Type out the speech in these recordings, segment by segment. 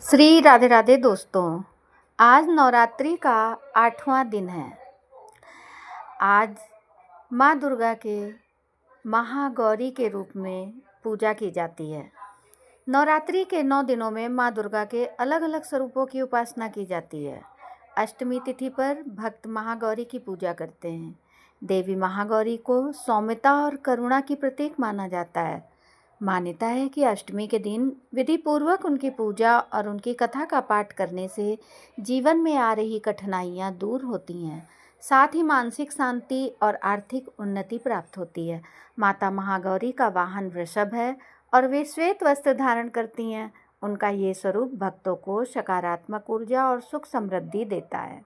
श्री राधे राधे दोस्तों। आज नवरात्रि का 8वां दिन है। आज माँ दुर्गा के महागौरी के रूप में पूजा की जाती है। नवरात्रि के 9 दिनों में माँ दुर्गा के अलग अलग स्वरूपों की उपासना की जाती है। अष्टमी तिथि पर भक्त महागौरी की पूजा करते हैं। देवी महागौरी को सौम्यता और करुणा की प्रतीक माना जाता है। मान्यता है कि अष्टमी के दिन विधि पूर्वक उनकी पूजा और उनकी कथा का पाठ करने से जीवन में आ रही कठिनाइयाँ दूर होती हैं, साथ ही मानसिक शांति और आर्थिक उन्नति प्राप्त होती है। माता महागौरी का वाहन वृषभ है और वे श्वेत वस्त्र धारण करती हैं। उनका ये स्वरूप भक्तों को सकारात्मक ऊर्जा और सुख समृद्धि देता है।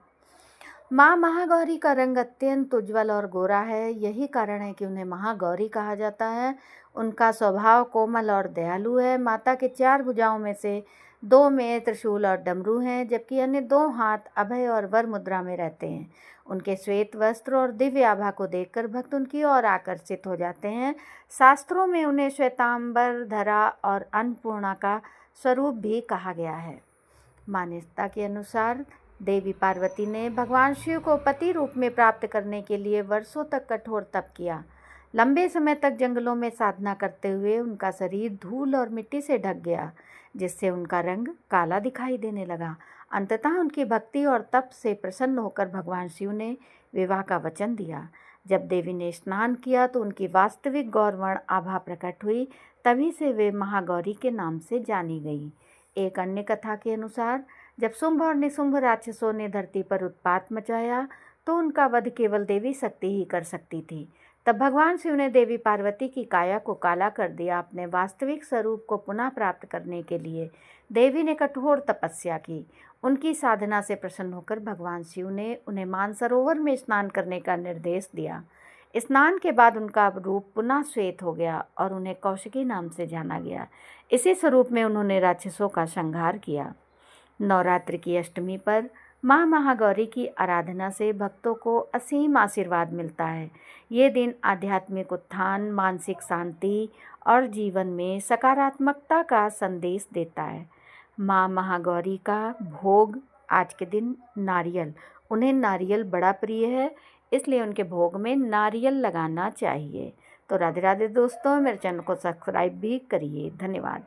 माँ महागौरी का रंग अत्यंत उज्ज्वल और गोरा है। यही कारण है कि उन्हें महागौरी कहा जाता है। उनका स्वभाव कोमल और दयालु है। माता के 4 भुजाओं में से 2 में त्रिशूल और डमरू हैं, जबकि अन्य 2 हाथ अभय और वर मुद्रा में रहते हैं। उनके श्वेत वस्त्र और दिव्य आभा को देखकर भक्त उनकी ओर आकर्षित हो जाते हैं। शास्त्रों में उन्हें श्वेतांबर, धरा और अन्नपूर्णा का स्वरूप भी कहा गया है। मान्यता के अनुसार देवी पार्वती ने भगवान शिव को पति रूप में प्राप्त करने के लिए वर्षों तक कठोर तप किया। लंबे समय तक जंगलों में साधना करते हुए उनका शरीर धूल और मिट्टी से ढक गया, जिससे उनका रंग काला दिखाई देने लगा। अंततः उनकी भक्ति और तप से प्रसन्न होकर भगवान शिव ने विवाह का वचन दिया। जब देवी ने स्नान किया तो उनकी वास्तविक गौरवर्ण आभा प्रकट हुई। तभी से वे महागौरी के नाम से जानी गई। एक अन्य कथा के अनुसार जब शुंभ और निशुंभ राक्षसों ने धरती पर उत्पात मचाया तो उनका वध केवल देवी शक्ति ही कर सकती थी। तब भगवान शिव ने देवी पार्वती की काया को काला कर दिया। अपने वास्तविक स्वरूप को पुनः प्राप्त करने के लिए देवी ने कठोर तपस्या की। उनकी साधना से प्रसन्न होकर भगवान शिव ने उन्हें मानसरोवर में स्नान करने का निर्देश दिया। स्नान के बाद उनका रूप पुनः श्वेत हो गया और उन्हें कौशिकी नाम से जाना गया। इसी स्वरूप में उन्होंने राक्षसों का संहार किया। नवरात्रि की अष्टमी पर माँ महागौरी की आराधना से भक्तों को असीम आशीर्वाद मिलता है। ये दिन आध्यात्मिक उत्थान, मानसिक शांति और जीवन में सकारात्मकता का संदेश देता है। माँ महागौरी का भोग आज के दिन नारियल, उन्हें नारियल बड़ा प्रिय है, इसलिए उनके भोग में नारियल लगाना चाहिए। तो राधे राधे दोस्तों, मेरे चैनल को सब्सक्राइब भी करिए। धन्यवाद।